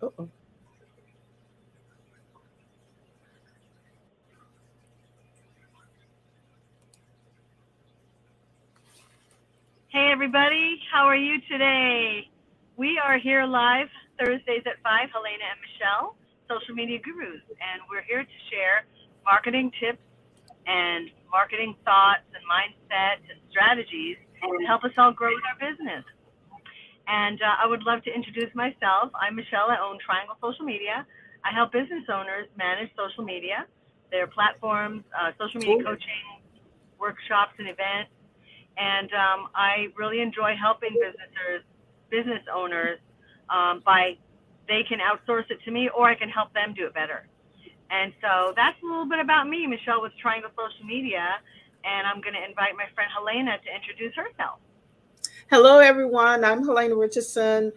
Uh-oh. Hey, everybody. How are you today? We are here live Thursdays at 5, Helena and Michelle, social media gurus, and we're here to share marketing tips and marketing thoughts and mindsets and strategies to help us all grow with our business. And I would love to introduce myself. I'm Michelle. I own Triangle Social Media. I help business owners manage social media, their platforms, social media Oh, coaching, workshops, and events. And I really enjoy helping business owners by they can outsource it to me, or I can help them do it better. And so that's a little bit about me, Michelle, with Triangle Social Media. And I'm going to invite my friend Helena to introduce herself. hello, everyone. I'm Helena Richardson,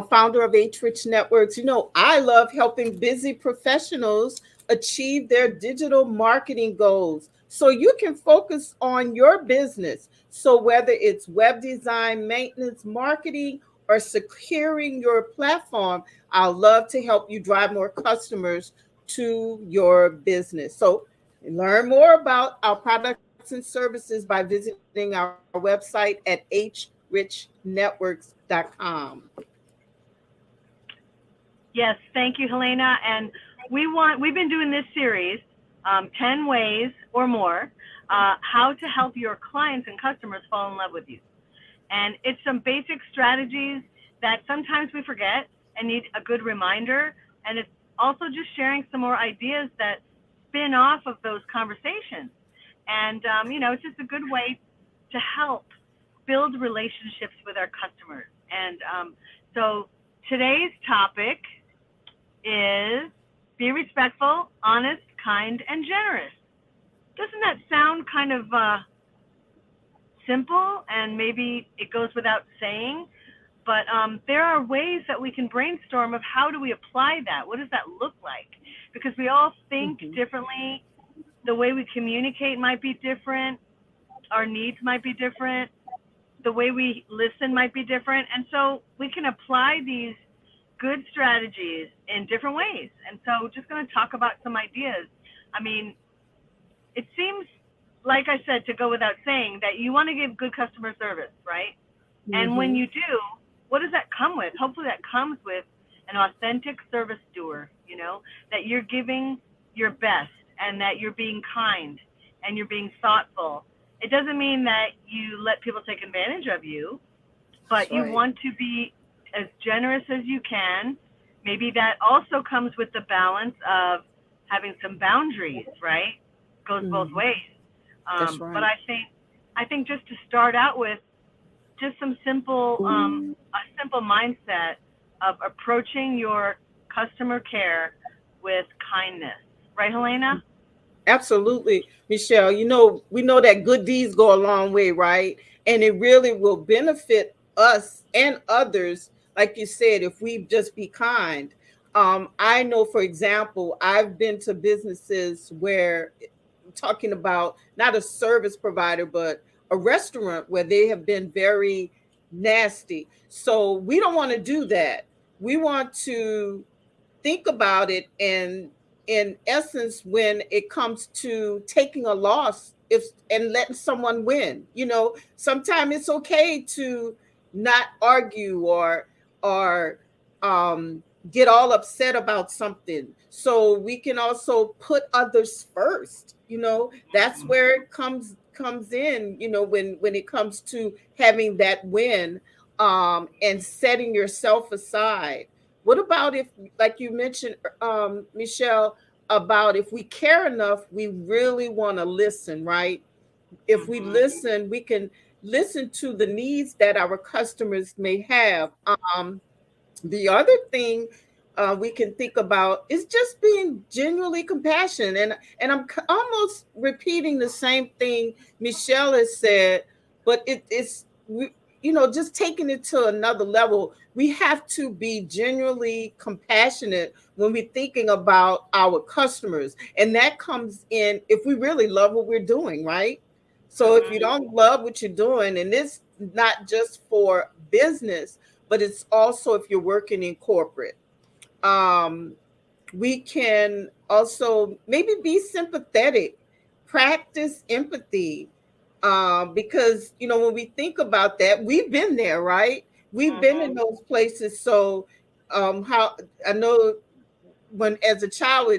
founder of H Rich Networks. I love helping busy professionals achieve their digital marketing goals so you can focus on your business. So, whether it's web design, maintenance, marketing, or securing your platform, I'd love to help you drive more customers to your business. So, learn more about our products and services by visiting our website at hrichnetworks.com. Yes, thank you, Helena. And we've been doing this series, 10 ways or more, how to help your clients and customers fall in love with you. And it's some basic strategies that sometimes we forget and need a good reminder. And it's also just sharing some more ideas that spin off of those conversations. And, it's just a good way to help build relationships with our customers. And so today's topic is be respectful, honest, kind, and generous. Doesn't that sound kind of simple, and maybe it goes without saying? But there are ways that we can brainstorm of how do we apply that? What does that look like? Because we all think Mhm. differently. The way we communicate might be different. Our needs might be different. The way we listen might be different. And so we can apply these good strategies in different ways. And so just going to talk about some ideas. I mean, it seems, like I said, to go without saying, that you want to give good customer service, right? And when Mhm. you do, what does that come with? Hopefully that comes with an authentic service doer, that you're giving your best and that you're being kind and you're being thoughtful. It doesn't mean that you let people take advantage of you, That's but you right. want to be as generous as you can. Maybe that also comes with the balance of having some boundaries, right? Goes both Mhm. ways. That's But right. I think just to start out with, just some a simple mindset of approaching your customer care with kindness, right, Helena? Absolutely, Michelle. We know that good deeds go a long way, right? And it really will benefit us and others, like you said, if we just be kind. I know, for example, I've been to businesses where, talking about not a service provider, but a restaurant where they have been very nasty. So we don't want to do that. We want to think about it, and in essence, when it comes to taking a loss, if and letting someone win, sometimes it's okay to not argue or um get all upset about something, so we can also put others first. That's where it comes in, when it comes to having that win, and setting yourself aside. What about if, like you mentioned, Michelle, about if we care enough, we really want to listen, right? If we Hmm. listen, we can listen to the needs that our customers may have. The other thing we can think about is just being genuinely compassionate, and almost repeating the same thing Michelle has said, but it's just taking it to another level. We have to be genuinely compassionate when we're thinking about our customers, and that comes in if we really love what we're doing, right? So if you Hmm. don't love what you're doing, and this not just for business, but it's also if you're working in corporate. um, we can also maybe be sympathetic, practice empathy, because when we think about that, we've been there, right? We've been in Mhm. those places. So, how I know when as a child,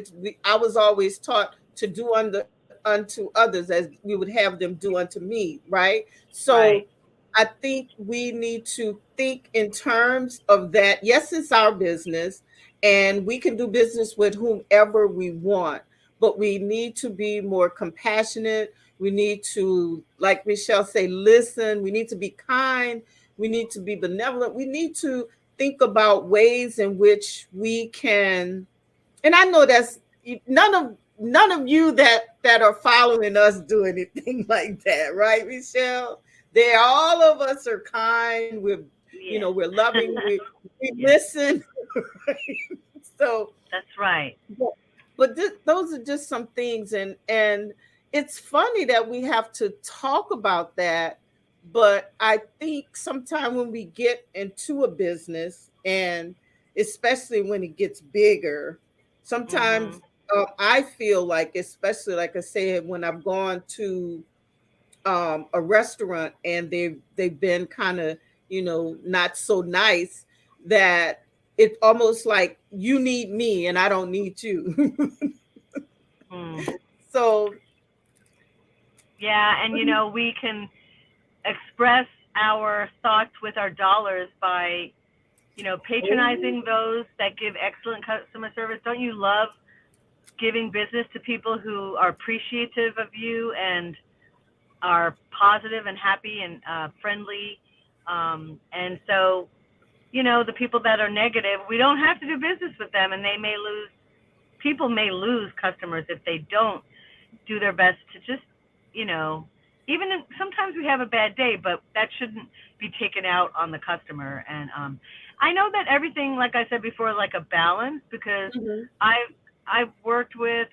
I was always taught to do unto others as we would have them do unto me, right? So Right. I think we need to think in terms of that. Yes, it's our business and we can do business with whomever we want, but we need to be more compassionate. We need to, like Michelle say, listen. We need to be kind. We need to be benevolent. We need to think about ways in which we can, and I know that's none of you that are following us do anything like that, right, Michelle? There, all of us are kind. Yes. We're loving. We Yes. listen. Right? So, That's right. but, but those are just some things, and it's funny that we have to talk about that. But I think sometimes when we get into a business, and especially when it gets bigger, sometimes Mhm. I feel like, especially like I said, when I've gone to a restaurant and they've been kind of not so nice, that it's almost like you need me and I don't need you. Mm. So Yeah, and we can express our thoughts with our dollars by, patronizing those that give excellent customer service. Don't you love giving business to people who are appreciative of you and are positive and happy and friendly? And so, the people that are negative, we don't have to do business with them, and people may lose customers if they don't do their best to just, you know, sometimes we have a bad day, but that shouldn't be taken out on the customer. And I know that everything, like I said before, like a balance, because mhm, I've worked with,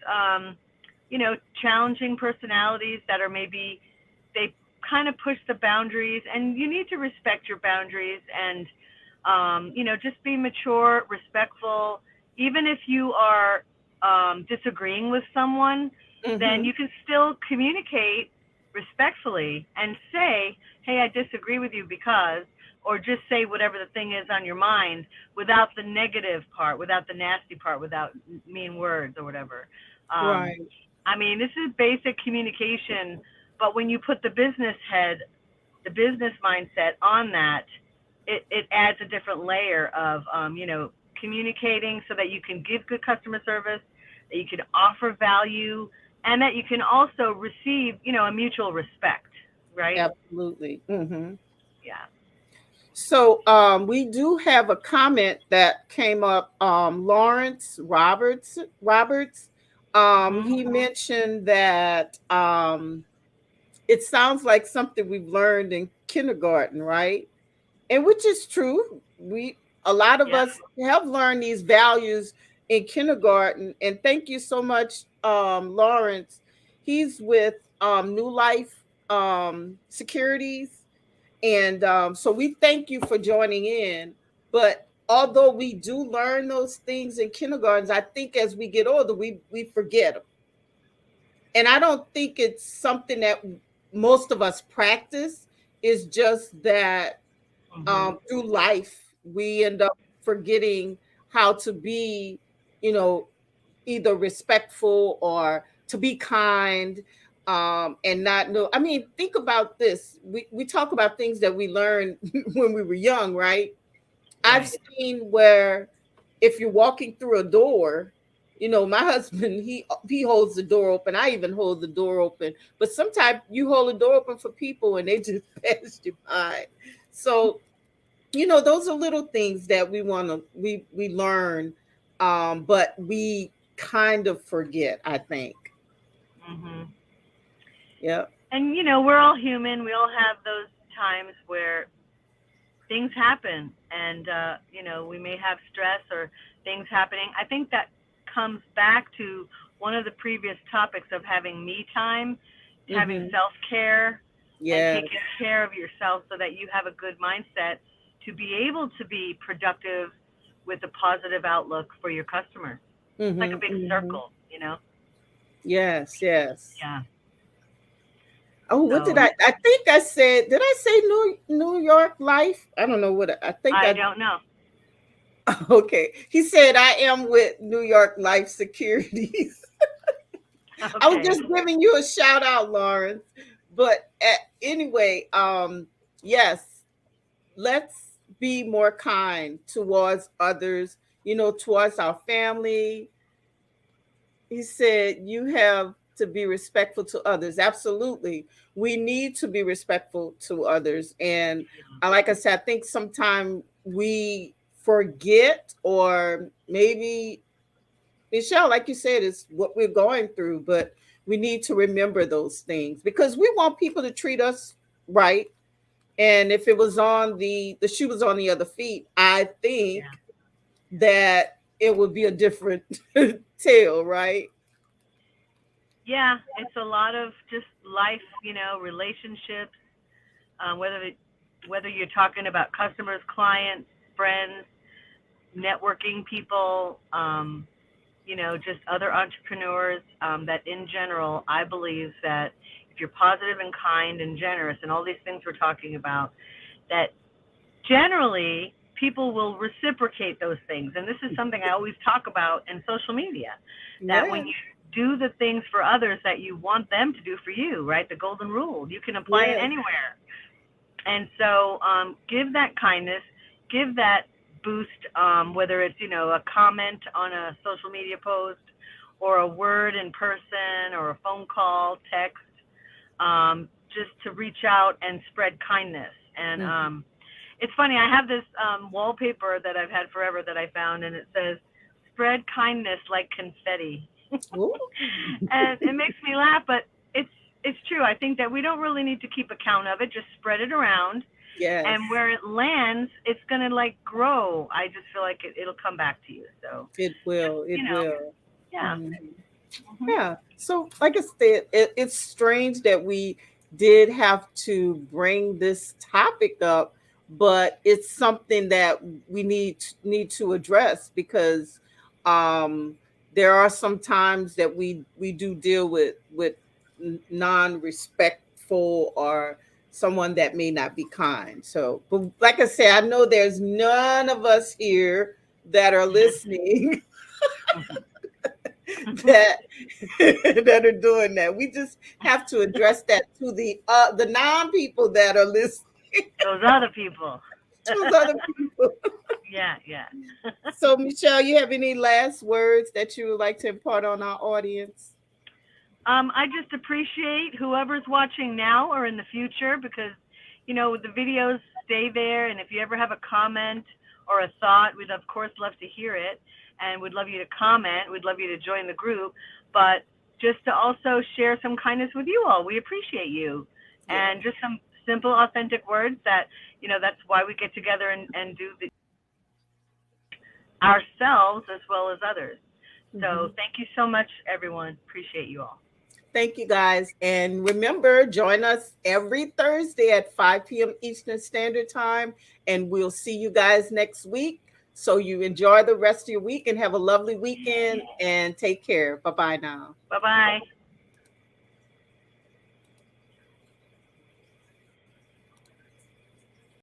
challenging personalities that are maybe they kind of push the boundaries, and you need to respect your boundaries and, just be mature, respectful, even if you are disagreeing with someone, then mhm, you can still communicate respectfully and say, hey, I disagree with you because, or just say whatever the thing is on your mind without the negative part, without the nasty part, without mean words or whatever. Um, right, I mean, this is basic communication, but when you put the business mindset on that, it adds a different layer of, communicating so that you can give good customer service, that you can offer value, and that you can also receive, a mutual respect, right? absolutely. Yeah. So we do have a comment that came up. Lawrence Roberts. Mhm. He mentioned that it sounds like something we've learned in kindergarten, right? And which is true. A lot of Yeah. us have learned these values in kindergarten. And thank you so much, Lawrence. He's with New Life Securities, and so we thank you for joining in. But although we do learn those things in kindergartens, I think as we get older, we forget them. And I don't think it's something that most of us practice. It's just that Mhm. through life, we end up forgetting how to be, you know, either respectful or to be kind, and not know. I mean, think about this. We talk about things that we learned when we were young, right? I've Right. seen where if you're walking through a door, my husband, he holds the door open. I even hold the door open. But sometimes you hold the door open for people and they just pass you by. So those are little things that we learn, but we kind of forget, I think. Mhm. Yeah. And we're all human. We all have those times where things happen, and we may have stress or things happening. I think that comes back to one of the previous topics of having me time, having Hmm. self-care, and Yeah. taking care of yourself so that you have a good mindset to be able to be productive with a positive outlook for your customers. It's like a big Mm-hmm. circle, you know? Yes, yes. Yeah. Oh, what did So I think I said, did I say New York Life? I don't know what I think I I don't know. okay. He said I am with New York Life Securities. I was Okay. just giving you a shout out, Lawrence. But anyway, yes, let's be more kind towards others, towards our family. He said, you have to be respectful to others. Absolutely. We need to be respectful to others. And like I said, I think sometimes we forget, or maybe, Michelle, like you said, it's what we're going through, but we need to remember those things because we want people to treat us right. And if it was on the shoe was on the other feet, I Yeah. think that it would be a different tale, right? Yeah, it's a lot of just life, relationships, whether you're talking about customers, clients, friends, networking people, just other entrepreneurs. That in general, I believe that if you're positive and kind and generous, and all these things we're talking about, that generally people will reciprocate those things. And this is something I always talk about in social media, that when Yeah. you do the things for others that you want them to do for you, right? The golden rule. You can apply it Yes. anywhere. And so give that kindness, give that boost, whether it's, a comment on a social media post or a word in person or a phone call, text, just to reach out and spread kindness. And Mhm. it's funny, I have this wallpaper that I've had forever that I found, and it says, spread kindness like confetti. Ooh. And it makes me laugh, but it's true. I think that we don't really need to keep account of it. Just spread it around, and Yes, where it lands, it's gonna like grow. I just feel like it'll come back to you. So it just will. It will. yeah. Mhm. Hmm. Yeah. So, like I said, it's strange that we did have to bring this topic up, but it's something that we need to address because um, there are some times that we do deal with non-respectful or someone that may not be kind. So, but like I said, I know there's none of us here that are listening that that are doing that. We just have to address that to the non people that are listening Those other people. to those other people. Yeah, yeah. So, Michelle, you have any last words that you would like to impart on our audience? I just appreciate whoever's watching now or in the future because, the videos stay there. And if you ever have a comment or a thought, we'd of course love to hear it. And we'd love you to comment. We'd love you to join the group. But just to also share some kindness with you all. We appreciate you. Yeah. And just some simple, authentic words that, that's why we get together and do ourselves as well as others. So Mhm. thank you so much, everyone. Appreciate you all. Thank you guys. And remember, join us every Thursday at 5 p.m. Eastern Standard Time. And we'll see you guys next week. So you enjoy the rest of your week and have a lovely weekend and take care. Bye bye now. Bye bye.